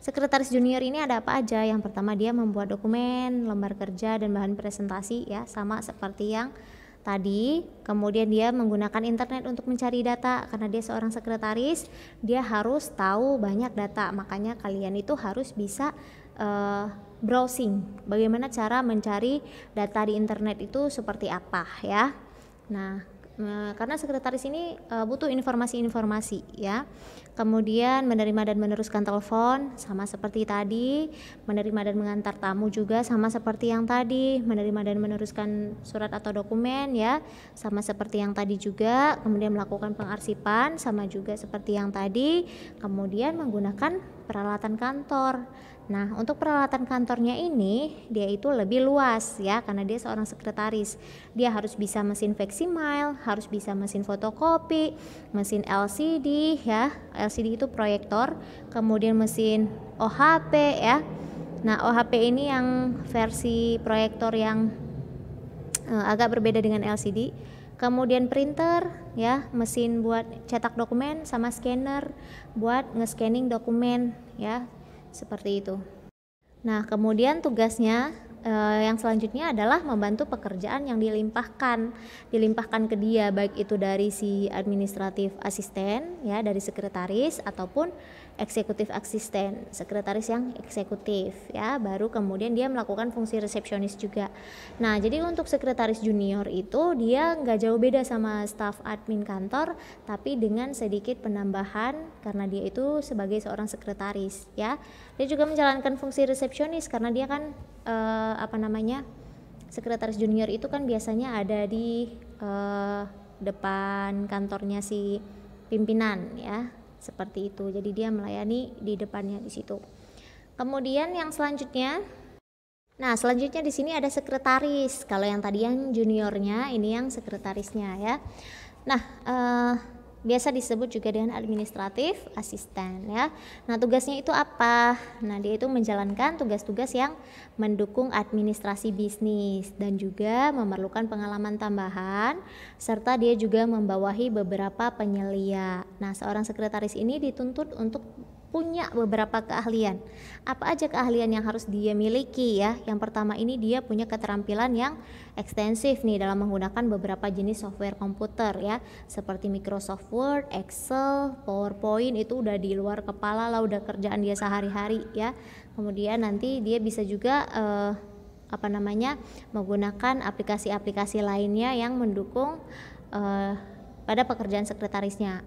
Sekretaris junior ini ada apa aja? Yang pertama dia membuat dokumen, lembar kerja dan bahan presentasi ya, sama seperti yang tadi. Kemudian dia menggunakan internet untuk mencari data, karena dia seorang sekretaris, dia harus tahu banyak data. Makanya kalian itu harus bisa browsing, bagaimana cara mencari data di internet itu seperti apa ya. Nah, karena sekretaris ini butuh informasi-informasi ya. Kemudian menerima dan meneruskan telepon sama seperti tadi, menerima dan mengantar tamu juga sama seperti yang tadi, menerima dan meneruskan surat atau dokumen ya, sama seperti yang tadi juga. Kemudian melakukan pengarsipan sama juga seperti yang tadi. Kemudian menggunakan peralatan kantor. Nah, untuk peralatan kantornya ini dia itu lebih luas ya, karena dia seorang sekretaris. Dia harus bisa mesin facsimile, harus bisa mesin fotokopi, mesin LCD ya. LCD itu proyektor, kemudian mesin OHP ya. Nah, OHP ini yang versi proyektor yang agak berbeda dengan LCD. Kemudian printer ya, mesin buat cetak dokumen sama scanner buat nge-scanning dokumen ya. Seperti itu. Nah, kemudian tugasnya yang selanjutnya adalah membantu pekerjaan yang dilimpahkan ke dia, baik itu dari si administratif asisten ya, dari sekretaris, ataupun eksekutif asisten, sekretaris yang eksekutif ya, baru kemudian dia melakukan fungsi resepsionis juga. Nah, jadi untuk sekretaris junior itu dia nggak jauh beda sama staf admin kantor, tapi dengan sedikit penambahan karena dia itu sebagai seorang sekretaris ya. Dia juga menjalankan fungsi resepsionis karena dia kan sekretaris junior itu kan biasanya ada di depan kantornya si pimpinan ya, seperti itu. Jadi dia melayani di depannya di situ. Kemudian yang selanjutnya, di sini ada sekretaris. Kalau yang tadi yang juniornya, ini yang sekretarisnya ya. Nah, biasa disebut juga dengan administratif asisten ya. Nah, tugasnya itu apa? Nah, dia itu menjalankan tugas-tugas yang mendukung administrasi bisnis dan juga memerlukan pengalaman tambahan, serta dia juga membawahi beberapa penyelia. Nah, seorang sekretaris ini dituntut untuk punya beberapa keahlian. Apa aja keahlian yang harus dia miliki ya? Yang pertama ini dia punya keterampilan yang ekstensif nih dalam menggunakan beberapa jenis software komputer ya, seperti Microsoft Word, Excel, PowerPoint. Itu udah di luar kepala lah, udah kerjaan dia sehari-hari ya. Kemudian nanti dia bisa juga menggunakan aplikasi-aplikasi lainnya yang mendukung pada pekerjaan sekretarisnya.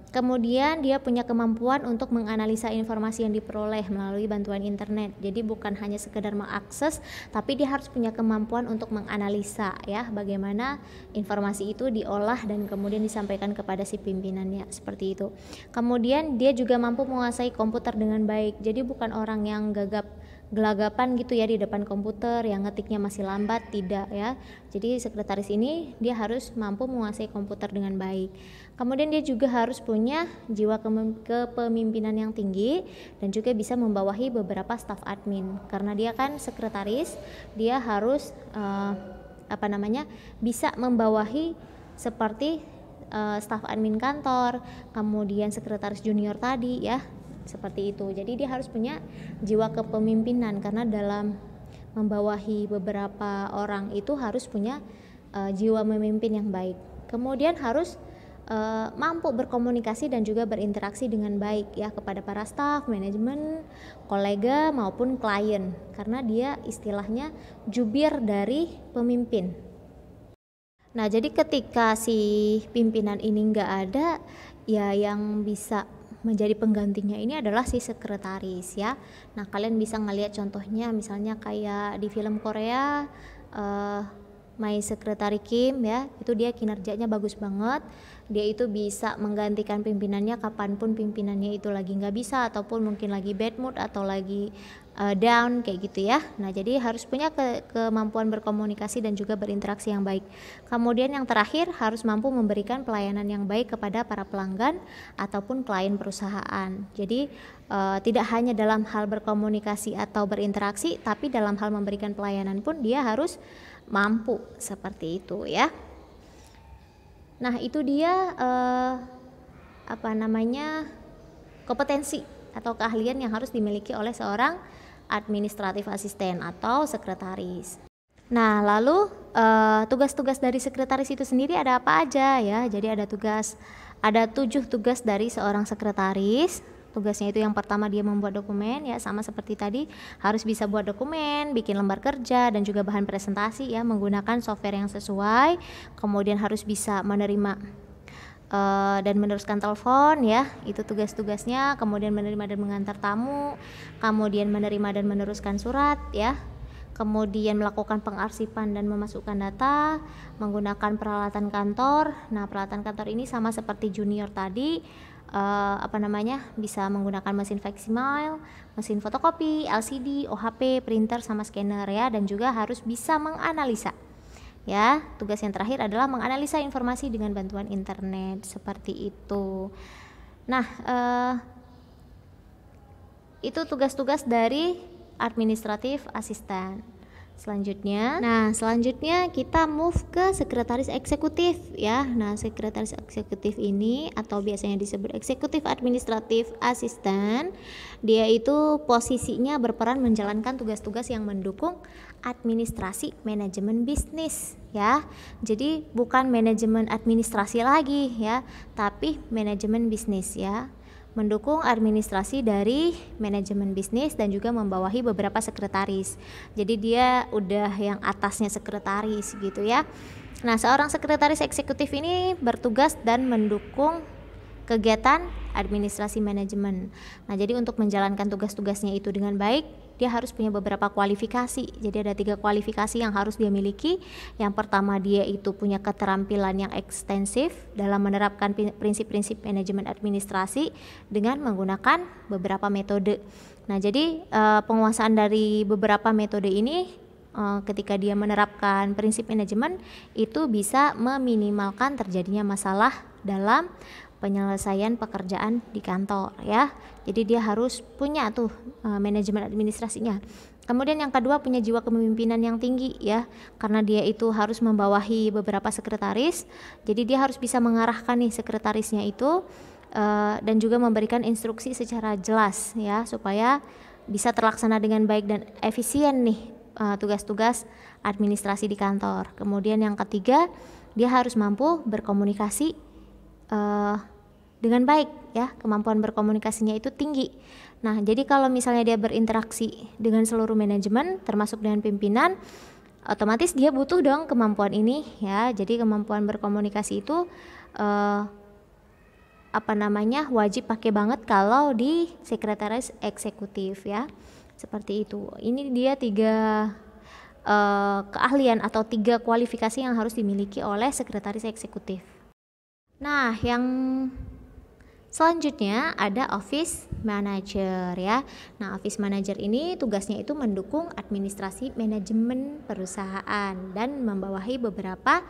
Kemudian dia punya kemampuan untuk menganalisa informasi yang diperoleh melalui bantuan internet. Jadi bukan hanya sekedar mengakses, tapi dia harus punya kemampuan untuk menganalisa ya, bagaimana informasi itu diolah dan kemudian disampaikan kepada si pimpinannya, seperti itu. Kemudian dia juga mampu menguasai komputer dengan baik. Jadi bukan orang yang gelagapan gitu ya di depan komputer, yang ngetiknya masih lambat, tidak ya. Jadi sekretaris ini dia harus mampu menguasai komputer dengan baik. Kemudian dia juga harus punya jiwa kepemimpinan yang tinggi dan juga bisa membawahi beberapa staf admin. Karena dia kan sekretaris, dia harus bisa membawahi seperti staf admin kantor, kemudian sekretaris junior tadi ya. Seperti itu. Jadi dia harus punya jiwa kepemimpinan, karena dalam membawahi beberapa orang itu harus punya jiwa memimpin yang baik. Kemudian harus mampu berkomunikasi dan juga berinteraksi dengan baik ya kepada para staf, manajemen, kolega maupun klien, karena dia istilahnya jubir dari pemimpin. Nah, jadi ketika si pimpinan ini nggak ada, ya yang bisa menjadi penggantinya ini adalah si sekretaris ya. Nah, kalian bisa ngelihat contohnya misalnya kayak di film Korea My Secretary Kim ya, itu dia kinerjanya bagus banget. Dia itu bisa menggantikan pimpinannya kapanpun pimpinannya itu lagi nggak bisa, ataupun mungkin lagi bad mood atau lagi down kayak gitu ya. Nah, jadi harus punya kemampuan berkomunikasi dan juga berinteraksi yang baik. Kemudian yang terakhir, harus mampu memberikan pelayanan yang baik kepada para pelanggan ataupun klien perusahaan. Jadi tidak hanya dalam hal berkomunikasi atau berinteraksi, tapi dalam hal memberikan pelayanan pun dia harus mampu seperti itu ya. Nah, itu dia kompetensi atau keahlian yang harus dimiliki oleh seorang administratif asisten atau sekretaris. Nah, lalu tugas-tugas dari sekretaris itu sendiri ada apa aja ya? Jadi ada 7 tugas dari seorang sekretaris. Tugasnya itu yang pertama dia membuat dokumen ya, sama seperti tadi, harus bisa buat dokumen, bikin lembar kerja dan juga bahan presentasi ya menggunakan software yang sesuai. Kemudian harus bisa menerima dan meneruskan telepon ya, itu tugas-tugasnya. Kemudian menerima dan mengantar tamu, kemudian menerima dan meneruskan surat ya. Kemudian melakukan pengarsipan dan memasukkan data menggunakan peralatan kantor. Nah, peralatan kantor ini sama seperti junior tadi, bisa menggunakan mesin facsimile, mesin fotokopi, LCD, OHP, printer sama scanner ya, dan juga harus bisa menganalisa. Ya, tugas yang terakhir adalah menganalisa informasi dengan bantuan internet, seperti itu. Nah, itu tugas-tugas dari administratif asisten. Selanjutnya kita move ke sekretaris eksekutif ya. Nah, sekretaris eksekutif ini atau biasanya disebut eksekutif administratif asisten, dia itu posisinya berperan menjalankan tugas-tugas yang mendukung administrasi manajemen bisnis ya. Jadi bukan manajemen administrasi lagi ya, tapi manajemen bisnis ya. Mendukung administrasi dari manajemen bisnis dan juga membawahi beberapa sekretaris. Jadi dia udah yang atasnya sekretaris gitu ya. Nah, seorang sekretaris eksekutif ini bertugas dan mendukung kegiatan administrasi manajemen. Nah, jadi untuk menjalankan tugas-tugasnya itu dengan baik, dia harus punya beberapa kualifikasi. Jadi ada 3 kualifikasi yang harus dia miliki. Yang pertama, dia itu punya keterampilan yang ekstensif dalam menerapkan prinsip-prinsip manajemen administrasi dengan menggunakan beberapa metode. Nah, jadi penguasaan dari beberapa metode ini ketika dia menerapkan prinsip manajemen itu bisa meminimalkan terjadinya masalah dalam penyelesaian pekerjaan di kantor ya. Jadi dia harus punya tuh manajemen administrasinya. Kemudian yang kedua, punya jiwa kepemimpinan yang tinggi ya, karena dia itu harus membawahi beberapa sekretaris. Jadi dia harus bisa mengarahkan nih sekretarisnya itu dan juga memberikan instruksi secara jelas ya, supaya bisa terlaksana dengan baik dan efisien nih tugas-tugas administrasi di kantor. Kemudian yang ketiga, dia harus mampu berkomunikasi dengan baik ya, kemampuan berkomunikasinya itu tinggi. Nah, jadi kalau misalnya dia berinteraksi dengan seluruh manajemen termasuk dengan pimpinan, otomatis dia butuh dong kemampuan ini ya. Jadi kemampuan berkomunikasi itu wajib pakai banget kalau di sekretaris eksekutif ya. Seperti itu. Ini dia 3 keahlian atau 3 kualifikasi yang harus dimiliki oleh sekretaris eksekutif. Nah, yang selanjutnya ada office manager ya. Nah, office manager ini tugasnya itu mendukung administrasi manajemen perusahaan dan membawahi beberapa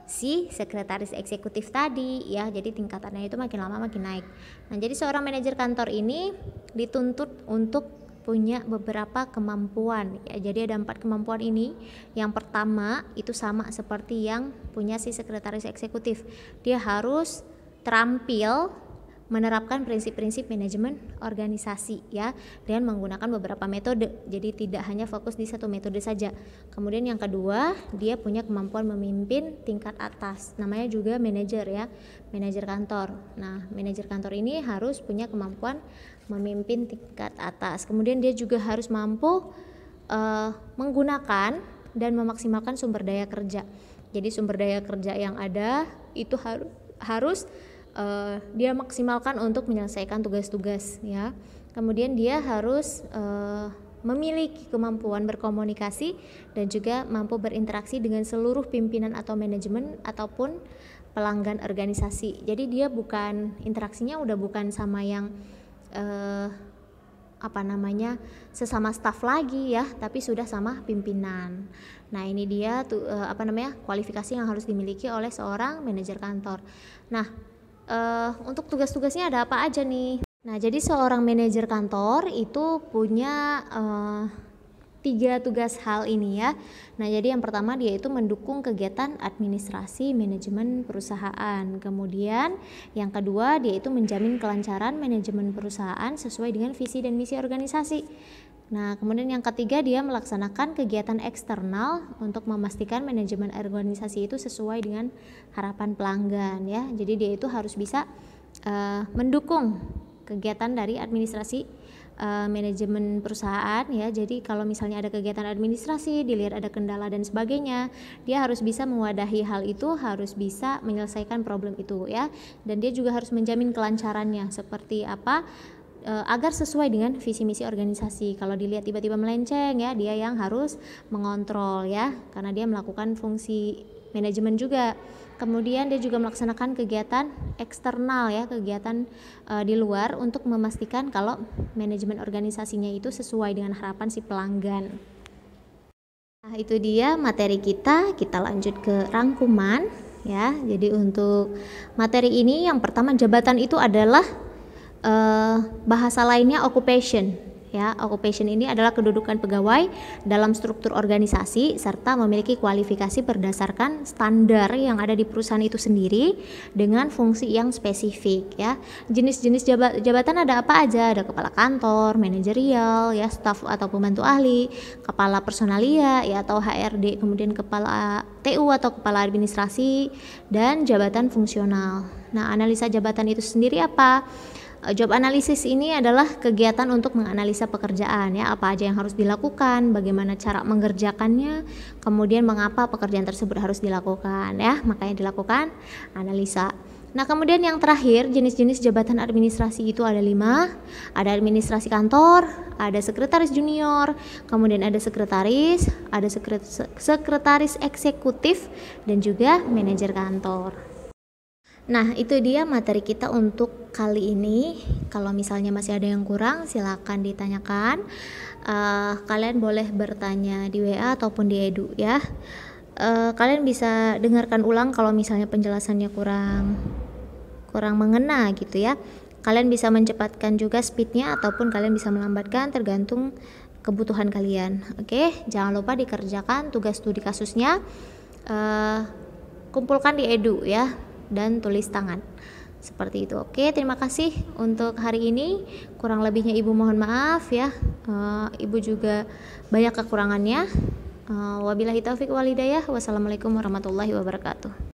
si sekretaris eksekutif tadi ya. Jadi tingkatannya itu makin lama makin naik. Nah, jadi seorang manajer kantor ini dituntut untuk punya beberapa kemampuan ya. Jadi ada 4 kemampuan ini. Yang pertama itu sama seperti yang punya si sekretaris eksekutif. Dia harus terampil menerapkan prinsip-prinsip manajemen organisasi ya, dengan menggunakan beberapa metode. Jadi tidak hanya fokus di satu metode saja. Kemudian yang kedua, dia punya kemampuan memimpin tingkat atas. Namanya juga manajer ya, manajer kantor. Nah, manajer kantor ini harus punya kemampuan memimpin tingkat atas. Kemudian dia juga harus mampu menggunakan dan memaksimalkan sumber daya kerja. Jadi sumber daya kerja yang ada itu harus dia maksimalkan untuk menyelesaikan tugas-tugas ya. Kemudian dia harus memiliki kemampuan berkomunikasi dan juga mampu berinteraksi dengan seluruh pimpinan atau manajemen ataupun pelanggan organisasi. Jadi dia interaksinya udah bukan sama yang sesama staf lagi ya, tapi sudah sama pimpinan. Nah, ini dia kualifikasi yang harus dimiliki oleh seorang manajer kantor. Nah, untuk tugas-tugasnya ada apa aja nih? Nah, jadi seorang manajer kantor itu punya 3 tiga tugas hal ini ya. Nah, jadi yang pertama dia itu mendukung kegiatan administrasi manajemen perusahaan. Kemudian yang kedua dia itu menjamin kelancaran manajemen perusahaan sesuai dengan visi dan misi organisasi. Nah, kemudian yang ketiga dia melaksanakan kegiatan eksternal untuk memastikan manajemen organisasi itu sesuai dengan harapan pelanggan ya. Jadi dia itu harus bisa mendukung kegiatan dari administrasi manajemen perusahaan ya. Jadi kalau misalnya ada kegiatan administrasi, dilihat ada kendala dan sebagainya, dia harus bisa mewadahi hal itu, harus bisa menyelesaikan problem itu ya. Dan dia juga harus menjamin kelancarannya seperti apa agar sesuai dengan visi misi organisasi. Kalau dilihat tiba-tiba melenceng ya, dia yang harus mengontrol ya, karena dia melakukan fungsi manajemen juga. Kemudian dia juga melaksanakan kegiatan eksternal ya, kegiatan di luar untuk memastikan kalau manajemen organisasinya itu sesuai dengan harapan si pelanggan. Nah, itu dia materi kita lanjut ke rangkuman ya. Jadi untuk materi ini yang pertama jabatan itu adalah bahasa lainnya occupation. Ya, occupation ini adalah kedudukan pegawai dalam struktur organisasi serta memiliki kualifikasi berdasarkan standar yang ada di perusahaan itu sendiri dengan fungsi yang spesifik ya. Jenis-jenis jabatan ada apa aja? Ada kepala kantor, manajerial ya, staf atau pembantu ahli, kepala personalia ya atau HRD, kemudian kepala TU atau kepala administrasi dan jabatan fungsional. Nah, analisa jabatan itu sendiri apa? Job analisis ini adalah kegiatan untuk menganalisa pekerjaan ya, apa aja yang harus dilakukan, bagaimana cara mengerjakannya, kemudian mengapa pekerjaan tersebut harus dilakukan ya, makanya dilakukan analisa. Nah, kemudian yang terakhir jenis-jenis jabatan administrasi itu ada 5, ada administrasi kantor, ada sekretaris junior, kemudian ada sekretaris, ada sekretaris eksekutif dan juga manajer kantor. Nah, itu dia materi kita untuk kali ini. Kalau misalnya masih ada yang kurang, silakan ditanyakan. Kalian boleh bertanya di WA ataupun di Edu ya. Kalian bisa dengarkan ulang kalau misalnya penjelasannya kurang mengena gitu ya. Kalian bisa mencepatkan juga speednya ataupun kalian bisa melambatkan tergantung kebutuhan kalian. Oke, jangan lupa dikerjakan tugas studi kasusnya. Kumpulkan di Edu ya, dan tulis tangan seperti itu. Oke, terima kasih untuk hari ini. Kurang lebihnya Ibu mohon maaf ya. Ibu juga banyak kekurangannya. Wabillahi taufik wal hidayah. Wassalamualaikum warahmatullahi wabarakatuh.